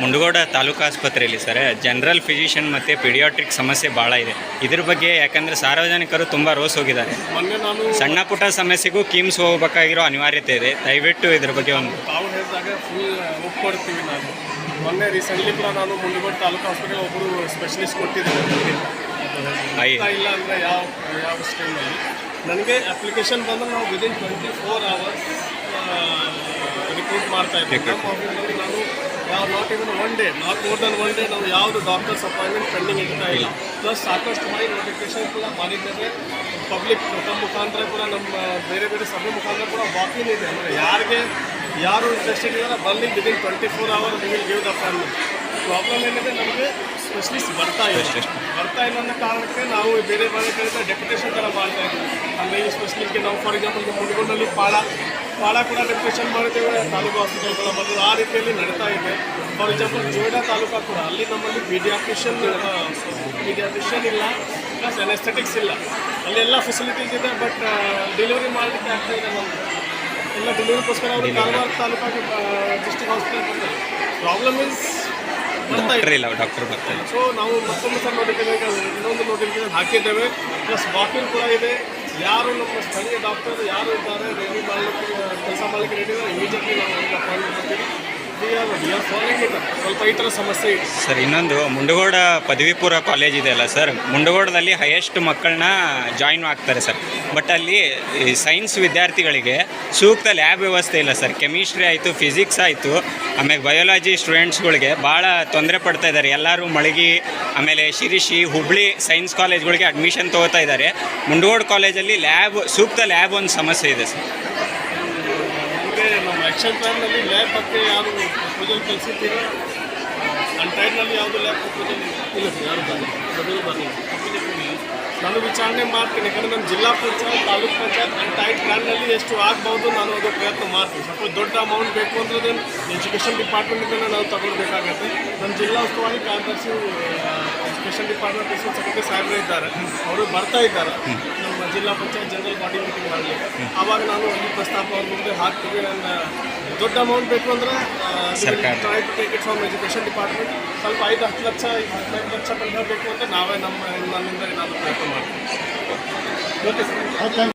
ಮುಂಡಗೋಡ ತಾಲೂಕು ಆಸ್ಪತ್ರೆಯಲ್ಲಿ sir general physician ಮತ್ತು paediatric ಸಮಸ್ಯೆ ಭಾಳ ಇದೆ. ಇದ್ರ ಬಗ್ಗೆ ಯಾಕಂದರೆ ಸಾರ್ವಜನಿಕರು ತುಂಬ ರೋಸ್ ಹೋಗಿದ್ದಾರೆ. ಸಣ್ಣ ಪುಟ್ಟ ಸಮಸ್ಯೆಗೂ ಕಿಮ್ಸ್ ಹೋಗಬೇಕಾಗಿರೋ ಅನಿವಾರ್ಯತೆ ಇದೆ. ದಯವಿಟ್ಟು ಇದ್ರ ಬಗ್ಗೆ ಒಂದು ತಾವು ಹೇಳಿದಾಗ ಫುಲ್ ಒಪ್ಕೊಡ್ತೀವಿ. ಮೊನ್ನೆ ರೀಸೆಂಟ್ಲಿ ಕೂಡ ನಾನು ಮುಂಡಗೋಡ ತಾಲೂಕು ಹಾಸ್ಪಿಟಲ್ ಒಬ್ಬರು ಸ್ಪೆಷಲಿಸ್ಟ್ ಕೊಟ್ಟಿದ್ದೀನಿ. ಇಲ್ಲ ಅಂದರೆ ಯಾವ ಸ್ಟೇಜ್ನಲ್ಲಿ ನನಗೆ ಅಪ್ಲಿಕೇಶನ್ ಬಂದರೆ ನಾವು ವಿದಿನ್ 24 hours ರಿಕ್ರೂಟ್ ಮಾಡ್ತಾ ಇದ್ದೀವಿ. ನಮ್ಮ ಆಫೀಸಲ್ಲಿ ನಾನು not even one day, not more than one day ನಾವು ಯಾವುದು ಡಾಕ್ಟರ್ಸ್ ಅಪಾಯಿಂಟ್ಮೆಂಟ್ ಪೆಂಡಿಂಗ್ ಇಡ್ತಾ ಇಲ್ಲ. ಪ್ಲಸ್ ಸಾಕಷ್ಟು ಬಾರಿ ನೋಟಿಫಿಕೇಶನ್ ಕೂಡ ಮಾಡಿದ್ದೇವೆ. ಪಬ್ಲಿಕ್ ತಮ್ಮ ಮುಖಾಂತರ ಕೂಡ ನಮ್ಮ ಬೇರೆ ಬೇರೆ ಸಭೆ ಮುಖಾಂತರ ಕೂಡ ವಾಕಿಂಗ್ ಇದೆ. ಅಂದರೆ ಯಾರು ಇಂಟ್ರೆಸ್ಟೆಡ್ ಇದ್ದಾರೆ ಬರಲಿ, within 24 hours we will give the appointment. Problem ಏನಿದೆ, ನಮಗೆ ಸ್ಪೆಷಲಿಸ್ಟ್ ಬರ್ತಾ ಇಲ್ಲ ಅನ್ನೋ ಕಾರಣಕ್ಕೆ ನಾವು ಬೇರೆ ಕಡೆಯಿಂದ ಡೆಪ್ಯುಟೇಷನ್ ಥರ ಮಾಡ್ತಾ ಇದ್ದೀವಿ. ಅಂದರೆ ಈ ಸ್ಪೆಷಲಿಸ್ಟ್ಗೆ ನಾವು ಫಾರ್ ಎಕ್ಸಾಂಪಲ್ ಮುಂಡಗೋಡಲ್ಲಿ ಪಾಳ ಕೂಡ ಡೆಪ್ಯುಟೇಷನ್ ಮಾಡಿದ್ದೇವೆ. ತಾಲೂಕು ಹಾಸ್ಪಿಟಲ್ಗಳ ಬಂದು ಆ ರೀತಿಯಲ್ಲಿ ನಡೀತಾ ಇದೆ. ಫಾರ್ ಎಕ್ಸಾಂಪಲ್ ಜೋಯಿಡಾ ತಾಲೂಕು ಕೂಡ ಅಲ್ಲಿ ನಮ್ಮಲ್ಲಿ ಪೀಡಿಯಾಟ್ರಿಷಿಯನ್ ಇಲ್ಲ, ಪ್ಲಸ್ ಎನೆಸ್ಥೆಟಿಕ್ಸ್ ಇಲ್ಲ. ಅಲ್ಲಿ ಎಲ್ಲ ಫೆಸಿಲಿಟೀಸ್ ಇದೆ, ಬಟ್ ಡೆಲಿವರಿ ಮಾಡಲಿಕ್ಕೆ ಆಗ್ತಾ ಇದೆ. ನಮಗೆ ಎಲ್ಲ ಡೆಲಿವರಿಗೋಸ್ಕರ ಅವರು ಕಾರವಾರ ತಾಲೂಕಾಗಿ ಡಿಸ್ಟ್ರಿಕ್ಟ್ ಹಾಸ್ಪಿಟಲ್ ಬರ್ತಾರೆ. ಪ್ರಾಬ್ಲಮ್ ಇಸ್ ಡಾಕ್ಟರ್ ಬರ್ತಾರೆ. ಸೊ ನಾವು ಮತ್ತೊಂದು ಸಲ ಇನ್ನೊಂದು ನೋಟಿಫಿಕೇಶನ್ ಹಾಕಿದ್ದೇವೆ. ಪ್ಲಸ್ ವಾಕಿಂಗ್ ಕೂಡ ಇದೆ. ಯಾರು ನಮ್ಮ ಸ್ಥಳೀಯ ಡಾಕ್ಟರ್ ಯಾರು ಇದ್ದಾರೆ ರೆಡಿ ಮಾಡಲಿಕ್ಕೆ ಕೆಲಸ ಮಾಡಲಿಕ್ಕೆ ರೆಡಿ ಇದ್ದಾರೆ, ಇಮಿಡಿಯೇಟ್ಲಿ ನಾವು ಅವ್ರಿಗೆ ಅಪಾಯಿಂಟ್ ಮಾಡ್ತೀವಿ. ಸ್ವಲ್ಪ ಈ ಥರ ಸಮಸ್ಯೆ ಇದೆ ಸರ್. ಇನ್ನೊಂದು ಮುಂಡಗೋಡ ಪದವಿ ಪೂರ್ವ ಕಾಲೇಜ್ ಇದೆಯಲ್ಲ ಸರ್, ಮುಂಡಗೋಡದಲ್ಲಿ ಹೈಯೆಸ್ಟ್ ಮಕ್ಕಳನ್ನ ಜಾಯಿನ್ ಆಗ್ತಾರೆ ಸರ್. ಬಟ್ ಅಲ್ಲಿ ಸೈನ್ಸ್ ವಿದ್ಯಾರ್ಥಿಗಳಿಗೆ ಸೂಕ್ತ ಲ್ಯಾಬ್ ವ್ಯವಸ್ಥೆ ಇಲ್ಲ ಸರ್. ಕೆಮಿಸ್ಟ್ರಿ ಆಯಿತು, ಫಿಸಿಕ್ಸ್ ಆಯಿತು, ಆಮೇಲೆ ಬಯೋಲಾಜಿ ಸ್ಟೂಡೆಂಟ್ಸ್ಗಳಿಗೆ ಭಾಳ ತೊಂದರೆ ಪಡ್ತಾ ಇದ್ದಾರೆ. ಎಲ್ಲರೂ ಮಳಗಿ, ಆಮೇಲೆ ಶಿರಿಷಿ, ಹುಬ್ಳಿ ಸೈನ್ಸ್ ಕಾಲೇಜ್ಗಳಿಗೆ ಅಡ್ಮಿಷನ್ ತೊಗೋತಾ ಇದ್ದಾರೆ. ಮುಂಡಗೋಡ ಕಾಲೇಜಲ್ಲಿ ಸೂಕ್ತ ಲ್ಯಾಬ್ ಒಂದು ಸಮಸ್ಯೆ ಇದೆ ಸರ್. ನಮ್ಮ ಆ್ಯಕ್ಷನ್ ಪ್ಲ್ಯಾನ್ನಲ್ಲಿ ಲ್ಯಾಬ್ ಬಗ್ಗೆ ಯಾರು ಪ್ರಪೋಸಲ್ ಕಳಿಸಿದ್ದೀರೋ ನನ್ನ ಟೈಮ್ನಲ್ಲಿ ಯಾವುದು ಲ್ಯಾಬ್ ಪ್ರಪೋಸಲ್ ಇಲ್ಲ ಸರ್, ಯಾರು ಬರಲಿಲ್ಲ. ನಾನು ವಿಚಾರಣೆ ಮಾಡ್ತೀನಿ. ಯಾಕಂದರೆ ನಮ್ಮ ಜಿಲ್ಲಾ ಪಂಚಾಯತ್, ತಾಲೂಕು ಪಂಚಾಯತ್ ನನ್ನ ಟೈಟ್ ಪ್ಲ್ಯಾನ್ನಲ್ಲಿ ಎಷ್ಟು ಆಗ್ಬೋದು ನಾನು ಅದು ಪ್ರಯತ್ನ ಮಾಡ್ತೀನಿ. ಸ್ವಲ್ಪ ದೊಡ್ಡ ಅಮೌಂಟ್ ಬೇಕು ಅಂದರೆ ಎಜುಕೇಷನ್ ಡಿಪಾರ್ಟ್ಮೆಂಟಿಂದ ನಾವು ತಗೊಳ್ಬೇಕಾಗತ್ತೆ. ನಮ್ಮ ಜಿಲ್ಲಾ ಉಸ್ತುವಾರಿ ಕಾರ್ಯದರ್ಶಿ ಎಜುಕೇಷನ್ ಡಿಪಾರ್ಟ್ಮೆಂಟ್ ಸೆಕ್ರೆಟರಿ ಸಾಹೇಬರು ಇದ್ದಾರೆ, ಅವರು ಬರ್ತಾ ಇದ್ದಾರೆ ನಮ್ಮ ಜಿಲ್ಲಾ ಪಂಚಾಯತ್ ಜನರಲ್ ಬಾಡಿ ಮೀಟಿಂಗ್ ಮಾಡಲಿಕ್ಕೆ. ಆವಾಗ ನಾನು ಅಲ್ಲಿ ಪ್ರಸ್ತಾಪ ಅವ್ರ ಮುಂದೆ ಹಾಕ್ತೀವಿ. ನನ್ನ ದೊಡ್ಡ ಅಮೌಂಟ್ ಬೇಕು ಅಂದರೆ try to take it from education department. ಸ್ವಲ್ಪ 5-10 ಲಕ್ಷ 15 ಲಕ್ಷ ತನಕ ಬೇಕು ಅಂತ ನಾವೇ ನನ್ನಿಂದ ಏನಾದರೂ ಪ್ರಯತ್ನ ಮಾಡ್ತೀವಿ. Okay sir.